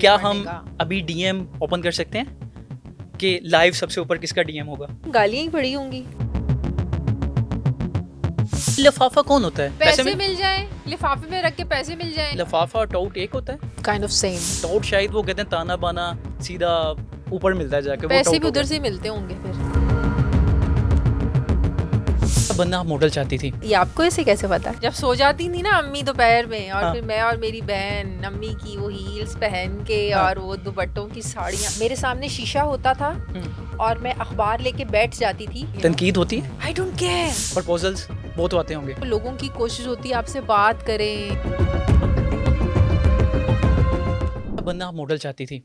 क्या पढ़ने हम का। अभी डीएम ओपन कर सकते हैं कि लाइव सबसे ऊपर किसका डीएम होगा? गालियां ही पड़ी होंगी। लिफाफा कौन होता है? पैसे मिल जाए, लिफाफे में रख के पैसे मिल जाए। लिफाफा और टाउट एक होता है? Kind of same. टाउट शायद वो कहते हैं ताना बाना सीधा ऊपर मिलता है जाके, वो पैसे टाउट भी हो उधर गया। से ही मिलते होंगे फिर। बनना आप मॉडल चाहती थी? ये आपको ऐसे कैसे पता? जब सो जाती थी ना अम्मी दोपहर में, और हाँ। फिर मैं और मेरी बहन अम्मी की वो हील्स पहन के हाँ। और वो दुपट्टों की साड़ियाँ, मेरे सामने शीशा होता था और मैं अखबार लेके बैठ जाती थी। तनकीद होती है, आई डोंट केयर। प्रपोजल्स वो तो आते होंगे। लोगों की कोशिश होती है आपसे बात करें। बनना आप मॉडल चाहती थी,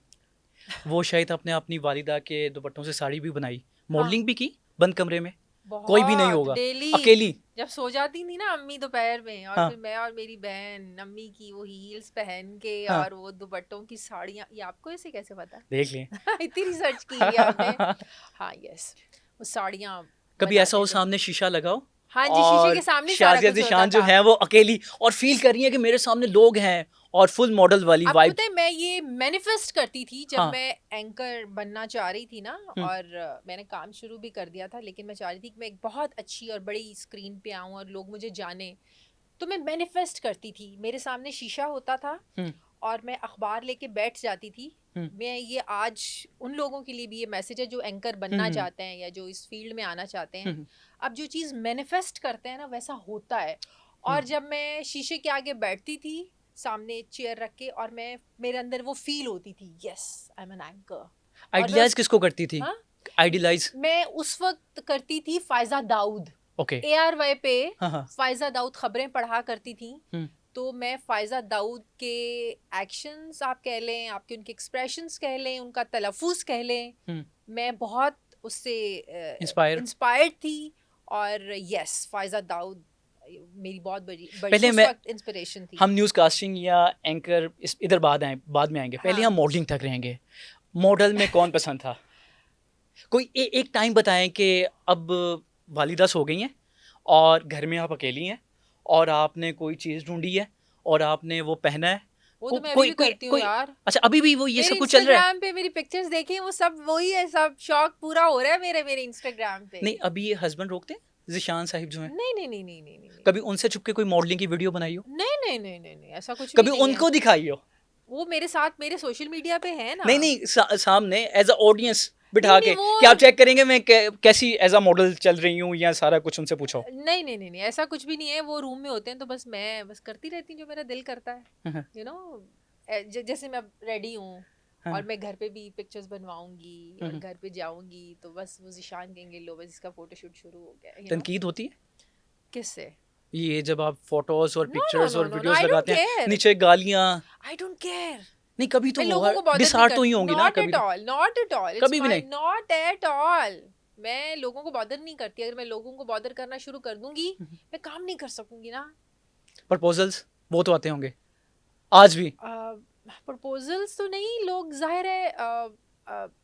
वो शायद आपने अपनी वालिदा के दुपट्टों से साड़ी भी बनाई, मॉडलिंग भी की बंद कमरे में, कोई भी नहीं होगा, डेली अकेली। जब सो जाती थी ना अम्मी दोपहर में, और हाँ। फिर मैं और मेरी बहन अम्मी की वो हील्स पहन के हाँ। और वो दुपट्टों की साड़ियाँ। ये आपको ऐसे कैसे पता? देख लें। इतनी रिसर्च की है आपने। हाँ यस, वो साड़ियाँ कभी ऐसा हो सामने शीशा लगाओ हाँ जी, शीशे और के सामने सारा शाजिया कुछ होता ज़िशान जो था। है वो अकेली और फील कर रही है कि मेरे सामने लोग हैं, और फुल मॉडल वाली अब वाइब। पता है मैं ये मैनिफेस्ट करती थी जब हाँ। मैं एंकर बनना चाह रही थी ना, और मैंने काम शुरू भी कर दिया था, लेकिन मैं चाह रही थी कि मैं एक बहुत अच्छी और बड़ी स्क्रीन पे आऊं और लोग मुझे जाने। तो मैं मैनिफेस्ट करती थी, मेरे सामने शीशा होता था और मैं अखबार लेके बैठ जाती थी। मैं ये आज उन लोगों के लिए भी ये मैसेज है जो एंकर बनना चाहते हैं या जो इस फील्ड में आना चाहते हैं। अब जो चीज़ मैनिफेस्ट करते हैं ना वैसा होता है। और जब मैं शीशे के आगे बैठती थी सामने चेयर रख के, और मैं मेरे अंदर वो फील होती थी, yes I am an anchor. Idealize किसको करती थी? हाँ? आइडियलाइज मैं उस वक्त करती थी फायजा दाऊद। ओके। ARY पे हाँ। फायजा दाऊद खबरें पढ़ा करती थी। तो मैं फायजा दाऊद के एक्शंस आप कह लें, आपके उनके एक्सप्रेशंस कह लें, उनका तलफ़ुज़ कह लें, मैं बहुत उससे इंस्पायर्ड थी। और यस, फायजा दाऊद मेरी बहुत बड़ी पहले उस मैं वक्त इंस्पिरेशन थी। हम न्यूज़ कास्टिंग या एंकर इधर बाद में आएंगे। पहले हाँ। हम मॉडलिंग तक रहेंगे। मॉडल में कौन पसंद था? कोई एक टाइम बताएं कि अब वालिदा सो गई हैं और घर में आप अकेली हैं और आपने कोई चीज़ ढूंढी है और आपने वो पहना है। वो तो मैं अभी भी करती हूँ यार। अच्छा, अभी भी वो ये मेरे सब कुछ चल रहा है? इंस्टाग्राम पे मेरी पिक्चर्स देखें, वो सब वही है, सब शौक पूरा हो रहा है मेरे इंस्टाग्राम पे। नहीं, अभी ये हस्बैंड रोकते हैं ज़िशान साहिब जो हैं? नहीं। कभी उनसे छुप के कोई मॉडलिंग की वीडियो बनाई हो? नहीं, ऐसा कुछ कभी भी नहीं उनको है। दिखाई हो? वो मेरे साथ मेरे सोशल मीडिया पे है ना। नहीं, सामने एज अ ऑडियंस बिठा नहीं, के वो क्या आप चेक करेंगे मैं कैसी एज अ मॉडल चल रही हूँ, या सारा कुछ उनसे पूछो? नहीं, ऐसा कुछ भी नहीं है। वो रूम में होते हैं तो बस मैं करती रहती हूँ जो मेरा दिल करता है। यू नो, जैसे मैं रेडी हूँ और मैं घर पे भी पिक्चर्स बनवाऊंगी और घर पे जाऊंगी तो बस वो ज़िशान कहेंगे लो बस इसका फोटोशूट शुरू हो गया। तनकीद होती है किससे? ये जब आप फोटोज और पिक्चर्स और no, वीडियोस I don't लगाते हैं, care. नीचे गालियां? I don't care. नहीं, कभी तो मैं लोगों को बॉदर डिसहार्ट नहीं तो ही करती। होंगी ना Not कभी at तो? all. Not at all. It's कभी भी fine. नहीं? Not at all. मैं लोगों को बॉदर नहीं करती। अगर मैं लोगों को बॉदर करना शुरू कर दूंगी मैं काम नहीं कर सकूंगी ना। प्रपोजल्स वो तो आते होंगे आज भी? प्रपोजल्स तो नहीं, लोग जाहिर है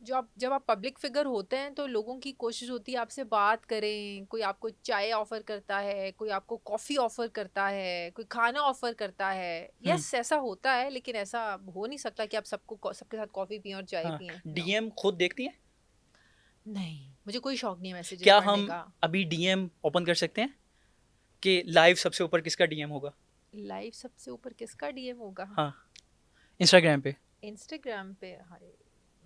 जब आप पब्लिक फिगर होते हैं तो लोगों की कोशिश होती है आपसे बात करें। कोई आपको चाय ऑफर करता है, कोई आपको कॉफ़ी ऑफर करता है, कोई खाना ऑफर करता है। यस, ऐसा होता है, लेकिन ऐसा हो नहीं सकता कि आप सबके साथ कॉफ़ी पिए और चाय पिए। डीएम खुद देखती हैं? नहीं, मुझे कोई शौक नहीं है मैसेजेस क्या पढ़ने हम का। अभी डीएम ओपन कर सकते हैं कि लाइव सबसे ऊपर किसका डीएम होगा? लाइव सबसे ऊपर किसका डीएम होगा? हाँ, इंस्टाग्राम पे। इंस्टाग्राम पे? हाय,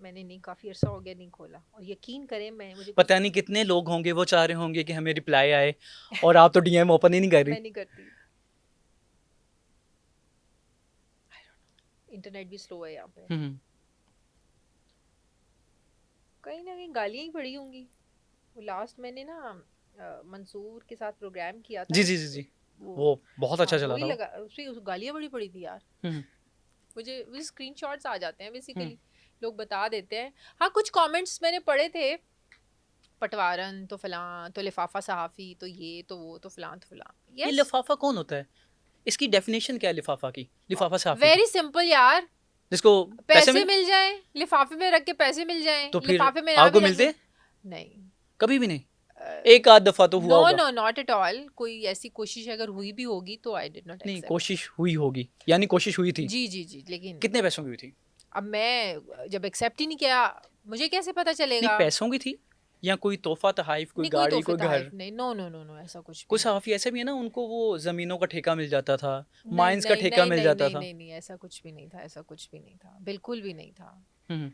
मैंने नहीं, काफ़ी अर्सा हो गया नहीं खोला। और यकीन करें मुझे पता नहीं कितने लोग होंगे वो चाह रहे होंगे कि हमें रिप्लाई आए, और आप तो डीएम ओपन ही नहीं कर रही। मैं नहीं करती। इंटरनेट भी स्लो है यहाँ पे। कहीं ना कहीं गालियाँ ही पड़ी होंगी। वो लास्ट मैंने ना मंसूर के साथ प्रोग्राम किया था। जी, वो बहुत अच्छा चला था। लगा उसमें गालियाँ बड़ी पड़ी थी यार। मुझे स्क्रीनशॉट्स आ जाते हैं बेसिकली, लोग बता देते हैं। हाँ, कुछ कमेंट्स मैंने पढ़े थे, पटवारन तो फलां, तो लिफाफा सहाफ़ी, तो ये तो वो, तो फलां तो फलां। ये लिफाफा कौन होता है? इसकी डेफिनेशन क्या है लिफाफा की? लिफाफा सहाफ़ी वेरी सिंपल यार, जिसको पैसे मिल जाए, लिफाफे में रख के पैसे मिल जाए। तो फिर लिफाफे में आपको मिलते? नहीं, कभी भी नहीं? एक आध दफा तो हुआ होगा। No, not at all. कोई ऐसी कोशिश अगर हुई भी होगी तो आई डिड नॉट एक्सेप्ट। नहीं, कोशिश हुई होगी, यानी कोशिश हुई थी। जी, लेकिन कितने पैसों की हुई थी? अब मैं जब एक्सेप्ट ही नहीं किया, मुझे कैसे पता नहीं चलेगा? पैसों की थी या कोई तोहफा तहाइफ, कोई नहीं, कोई गाड़ी, तोहफे कोई घर? तोहफे नहीं, नो नो नो नो, ऐसा कुछ भी कुछ नहीं। सहाफ़ी ऐसे भी है ना, उनको वो ज़मीनों का ठेका मिल जाता था, नहीं माइंस का नहीं ठेका नहीं मिल नहीं जाता नहीं था। नहीं नहीं, ऐसा कुछ भी नहीं था, ऐसा कुछ भी नहीं था, बिल्कुल भी नहीं था। हुँ।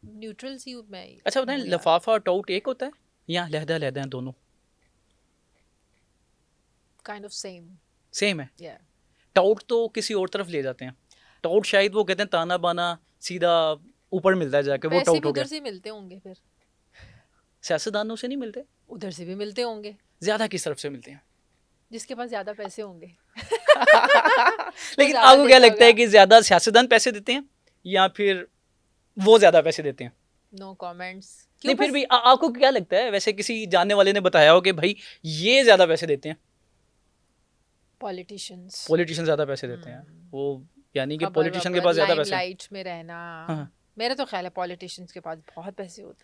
न्यूट्रल सी हूँ मैं। अच्छा बताएँ, हूँ यार, लफ़ाफ़ा और टॉउट एक होता है या अलहदा-अलहदा हैं दोनों? Kind of same. सेम है? या टाउट तो किसी और तरफ ले जाते हैं। टाउट शायद वो कहते हैं ताना-बाना सीधा ऊपर मिलता है जाके, वो पैसे टाउट भी हो उधर गया। से ही मिलते होंगे फिर, सियासतदानों से नहीं मिलते? उधर से भी मिलते होंगे, ज़्यादा किस तरफ से मिलते हैं? जिसके पास ज्यादा पैसे होंगे। वो लेकिन ज्यादा आपको क्या देता लगता है होगा। कि ज़्यादा सियासतदान पैसे देते हैं या फिर वो ज़्यादा पैसे देते हैं? नो कमेंट्स, क्यों नहीं फिर बस। भी आपको क्या लगता है, वैसे किसी जानने वाले ने बताया हो कि भाई ये ज़्यादा पैसे देते हैं, पॉलिटिशियंस। पॉलिटिशियन ज़्यादा पैसे देते हैं। वो यानी कि खबर पॉलिटिशियन के वबर पास ज़्यादा पैसे हैं। लाइमलाइट में रहना। हाँ, हाँ। मेरा तो ख्याल है पॉलिटिशियंस के पास बहुत पैसे होते